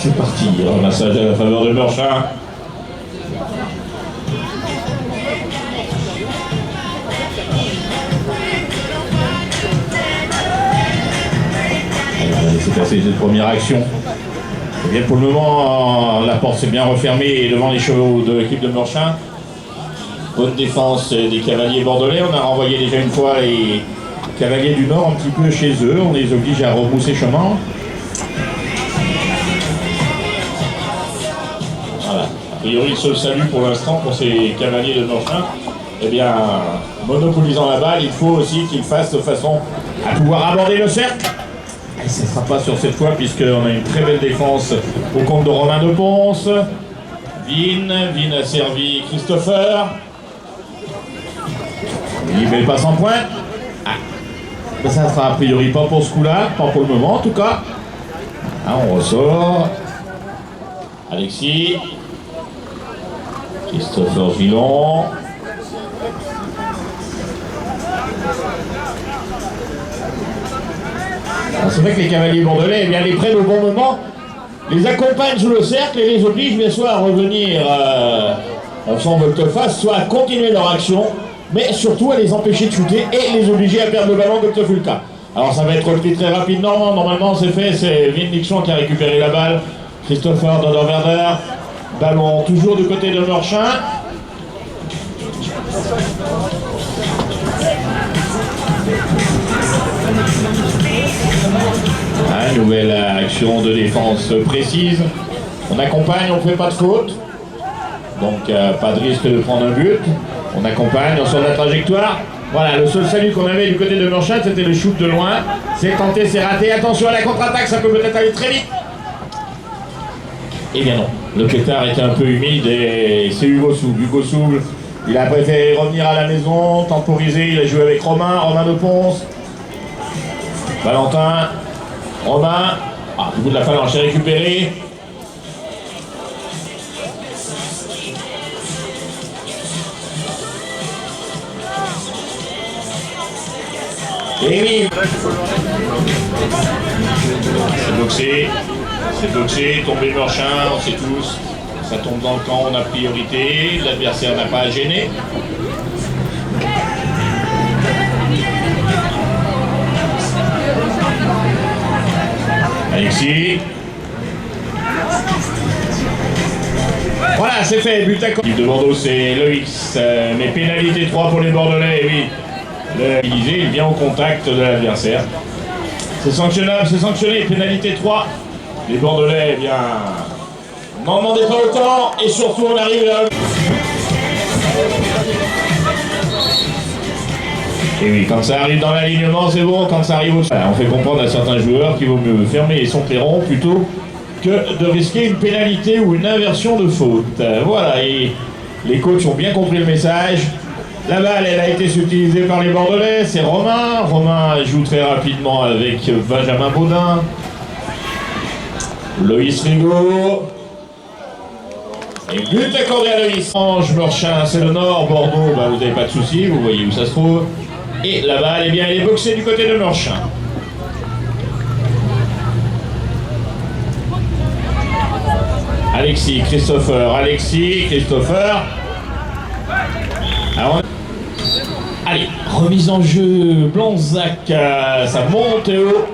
C'est parti, ramassage à la faveur de Meurchin. C'est passé cette première action. Et bien pour le moment, la porte s'est bien refermée devant les chevaux de l'équipe de Meurchin. Bonne défense des cavaliers bordelais. On a renvoyé déjà une fois les cavaliers du Nord un petit peu chez eux. On les oblige à rebrousser chemin. Voilà. A priori, le seul salut pour l'instant pour ces cavaliers de Meurchin, eh bien, monopolisant la balle, il faut aussi qu'ils fassent de façon à pouvoir aborder le cercle. Et ce ne sera pas sur cette fois puisqu'on a une très belle défense au compte de Romain de Ponce. Vin a servi Christopher. Il ne met pas sans point. Ah. Ça ne sera a priori pas pour ce coup-là, pas pour le moment en tout cas. Ah, on ressort. Alexis. Christopher Gillon. C'est vrai que les cavaliers bordelais, eh bien, les prennent au bon moment, les accompagnent sous le cercle et les obligent bien soit à revenir en son volte-face, soit à continuer leur action, mais surtout à les empêcher de shooter et les obliger à perdre le ballon comme ce fut le cas. Alors ça va être repris très rapidement, normalement c'est fait, c'est Vin Nixon qui a récupéré la balle, Christopher Doderwerder, ballon toujours du côté de Meurchin. Nouvelle action de défense précise. On accompagne, on ne fait pas de faute. Donc pas de risque de prendre un but. On accompagne, on sort de la trajectoire. Voilà, le seul salut qu'on avait du côté de Meurchin, c'était le shoot de loin. C'est tenté, c'est raté. Attention à la contre-attaque, ça peut peut-être aller très vite. Eh bien non, le pétard était un peu humide et c'est Hugo Souble. Hugo Souble, il a préféré revenir à la maison, temporiser, il a joué avec Romain de Ponce. Valentin, Romain, du bout de la phalange, c'est récupéré. Et oui, c'est boxé, tombé Meurchin, on sait tous. Ça tombe dans le camp, on a priorité, l'adversaire n'a pas à gêner. Alexis. Voilà, c'est fait, but à côté. L'équipe de Bordeaux, c'est Loïs. Mais pénalité 3 pour les Bordelais, oui. Il vient au contact de l'adversaire. C'est sanctionnable, c'est sanctionné, pénalité 3. Les Bordelais, eh bien, n'en demandez pas autant. Et surtout, on arrive là. Et oui, quand ça arrive dans l'alignement, c'est bon. Quand ça arrive au... On fait comprendre à certains joueurs qu'il vaut mieux fermer son clairon plutôt que de risquer une pénalité ou une inversion de faute. Voilà, et les coachs ont bien compris le message. La balle, elle a été utilisée par les Bordelais. C'est Romain. Romain joue très rapidement avec Benjamin Baudin. Loïs Rigaud. Et but accordé à Loïs. Ange Meurchin, c'est le Nord. Bordeaux, vous n'avez pas de soucis, vous voyez où ça se trouve. Et la balle, eh bien, elle est boxée du côté de Meurchin. Alexis, Christopher. Alors, allez, remise en jeu, Blanzac, ça monte et haut.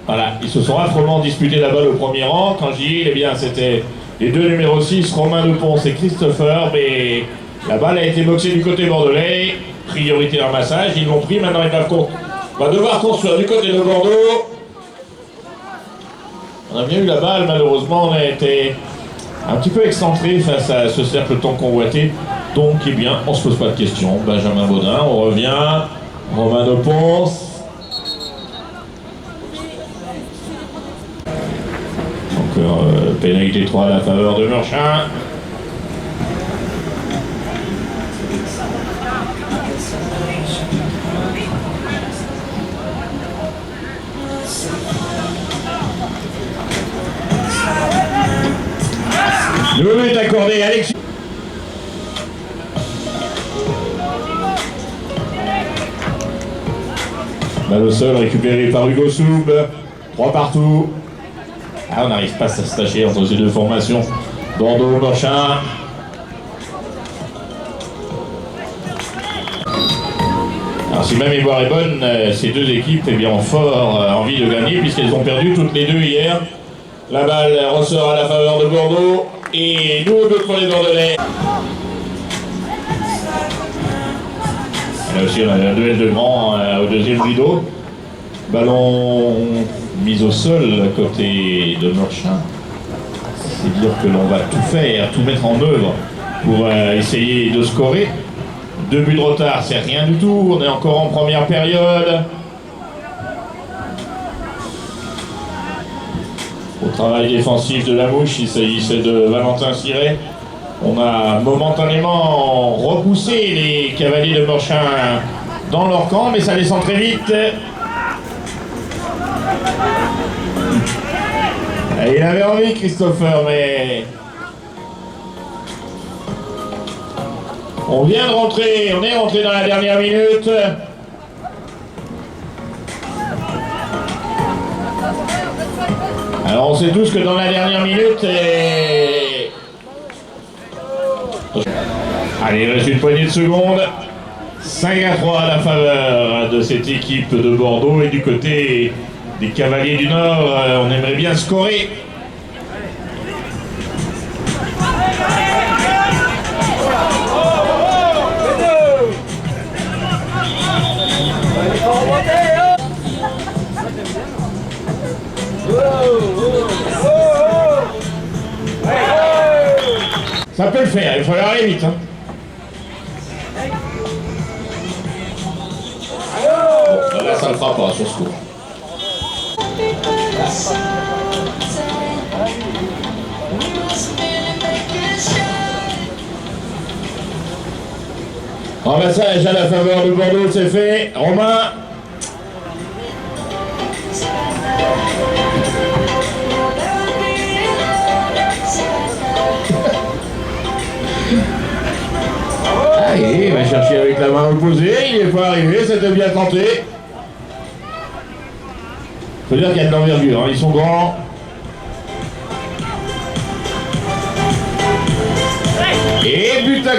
Voilà, ils se sont affrement disputés la balle au premier rang. Quand j'y ai, eh bien, c'était les deux numéros 6, Romain de Ponce et Christopher, mais la balle a été boxée du côté bordelais. Priorité en massage, ils l'ont pris, maintenant ils va devoir construire du côté de Bordeaux. On a bien eu la balle, malheureusement, on a été un petit peu excentré face à ce cercle tant convoité. Donc, eh bien, on se pose pas de questions. Benjamin Baudin, on revient. Romain de Ponce. Encore pénalité 3 à la faveur de Meurchin. Le but est accordé, Alexis. Balle au sol récupéré par Hugo Souble. 3 partout. Ah, on n'arrive pas à se stacher entre ces deux formations. Bordeaux, Morchin. Alors si ma mémoire est bonne, ces deux équipes eh bien, ont fort envie de gagner puisqu'elles ont perdu toutes les deux hier. La balle ressort à la faveur de Bordeaux et nous deux pour les Bordelais. Là aussi on a un duel de grands au deuxième rideau. Ballon mis au sol côté de Morchin. C'est dire que l'on va tout faire, tout mettre en œuvre pour essayer de scorer. 2 buts de retard, c'est rien du tout. On est encore en première période. Au travail défensif de la mouche, il s'agissait de Valentin Siret. On a momentanément repoussé les cavaliers de Morchin dans leur camp, mais ça descend très vite. Et il avait envie, Christopher, mais... On vient de rentrer, on est rentré dans la dernière minute. Alors on sait tous que dans la dernière minute... Allez, il reste une poignée de secondes. 5-3 à la faveur de cette équipe de Bordeaux et du côté des Cavaliers du Nord, on aimerait bien scorer. Ça peut le faire, il faut aller vite. Hein. Bon, là, ça le fera pas sur ce coup. Ramassage à la faveur de Bordeaux, c'est fait. Romain. Allez, il va chercher avec la main opposée, il n'est pas arrivé, c'était bien tenté. Faut dire qu'il y a de l'envergure, hein. Ils sont grands. Et but à...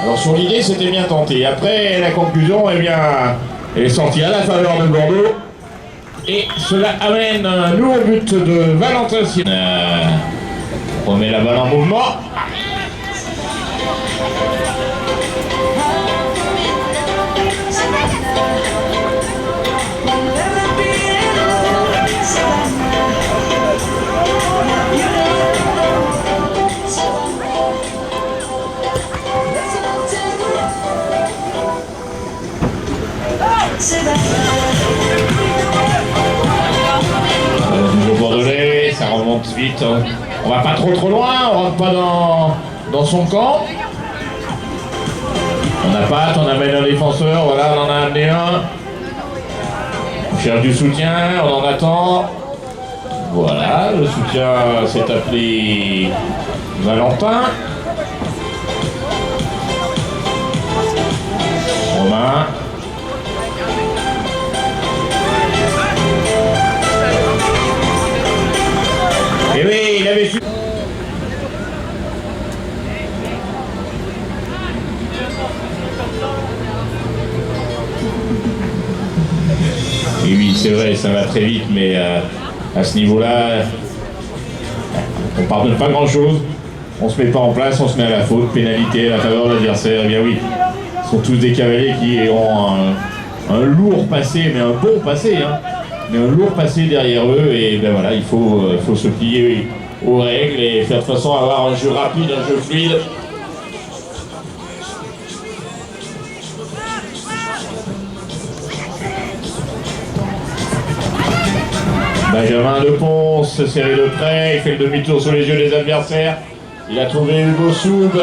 Alors sur l'idée, c'était bien tenté. Après, la conclusion, eh bien, elle est sortie à la faveur de Bordeaux. Et cela amène un nouveau but de Valentin Siret. On remet la balle en mouvement. Nouveau Bordelais, ça remonte vite. On va pas trop loin, on rentre pas dans son camp. On a pas, on amène un défenseur, voilà, on en a amené un. On cherche du soutien, on en attend. Voilà, le soutien s'est appelé Valentin. Romain. Et oui, il avait su. Et oui, c'est vrai, ça va très vite, mais à ce niveau-là, on ne pardonne pas grand-chose. On se met pas en place, on se met à la faute, pénalité à la faveur de l'adversaire. Eh bien oui, ce sont tous des cavaliers qui ont un lourd passé, mais un bon passé, hein. Mais un lourd passé derrière eux, et ben voilà, il faut se plier aux règles et faire de façon à avoir un jeu rapide, un jeu fluide. Benjamin Deponce, serré de près, il fait le demi-tour sur les yeux des adversaires. Il a trouvé Hugo Soub.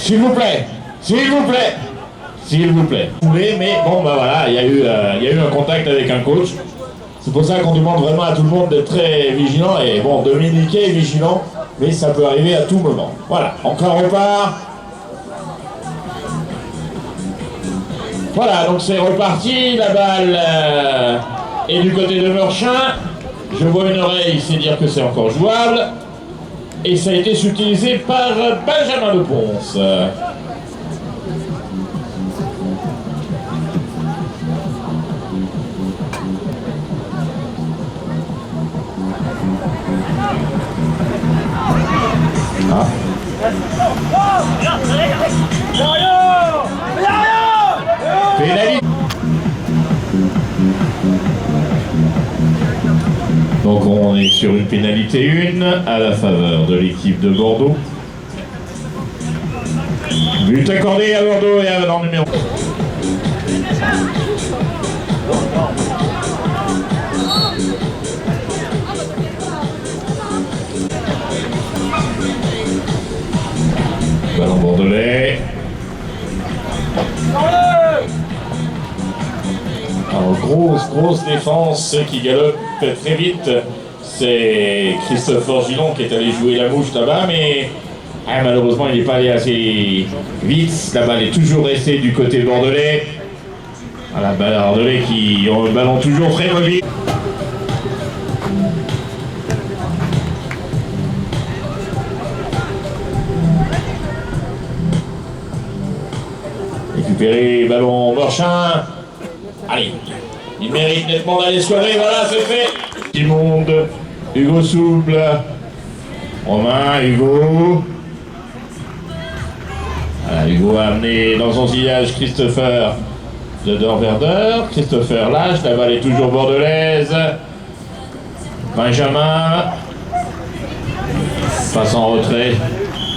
S'il vous plaît, s'il vous plaît, s'il vous plaît. Mais bon, bah voilà, il y a eu un contact avec un coach. C'est pour ça qu'on demande vraiment à tout le monde d'être très vigilant. Et bon, Dominique est vigilant, mais ça peut arriver à tout moment. Voilà, encore repart. Voilà, donc c'est reparti. La balle est du côté de Meurchin. Je vois une oreille, c'est dire que c'est encore jouable. Et ça a été utilisé par Benjamin de Ponce. Ah. Pénalité. Donc on est sur une pénalité 1 à la faveur de l'équipe de Bordeaux. But accordé à Bordeaux et à dans le numéro. Ballon bordelais. Alors grosse défense qui galope très vite. C'est Christopher Gillon qui est allé jouer la mouche là-bas, mais malheureusement il n'est pas allé assez vite. La balle est toujours restée du côté bordelais. Voilà, balle bordelais qui ont le ballon toujours très mobile. Récupérer ballon Meurchin. Allez, il mérite nettement d'aller scorer, voilà, c'est fait. Petit monde, Hugo Souble, Romain, Hugo. Voilà, Hugo a amené dans son sillage Christopher de Dorverder. Christopher lâche, la balle est toujours bordelaise. Benjamin passe en retrait.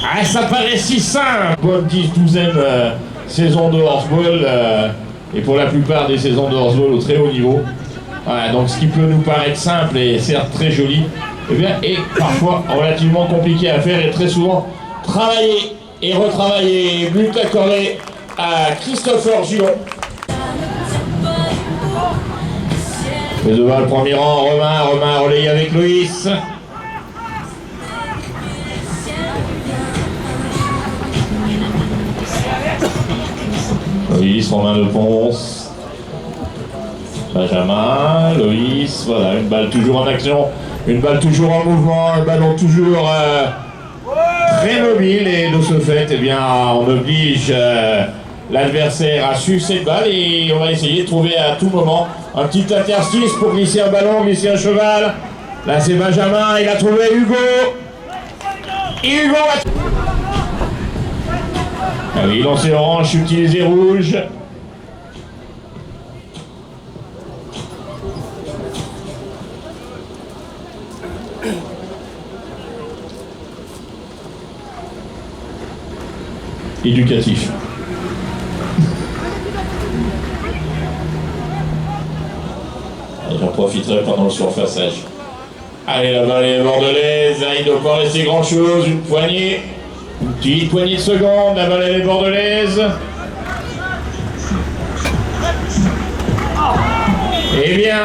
Ah, ça paraît si simple. Bonne 10-12e saison de horseball. Et pour la plupart des saisons de horseball au très haut niveau. Voilà, donc ce qui peut nous paraître simple et certes très joli, eh bien, est parfois relativement compliqué à faire et très souvent travaillé et retravaillé. But accordé à Christopher Gillon. Le devant le premier rang, Romain relayé avec Loïs. Loïs, Romain de Ponce, Benjamin, Loïs, voilà, une balle toujours en action, une balle toujours en mouvement, un ballon toujours très mobile et de ce fait, eh bien, on oblige l'adversaire à suivre cette balle et on va essayer de trouver à tout moment un petit interstice pour glisser un ballon, glisser un cheval. Là c'est Benjamin, il a trouvé Hugo. Et Hugo va... Ah oui, lancé orange, utilisé rouge. Éducatif. J'en profiterai pendant le surfaçage. Allez, la balle est bordelaise, il ne doit pas rester grand chose, une poignée. Une petite poignée de secondes, la balle est bordelaise. Eh bien,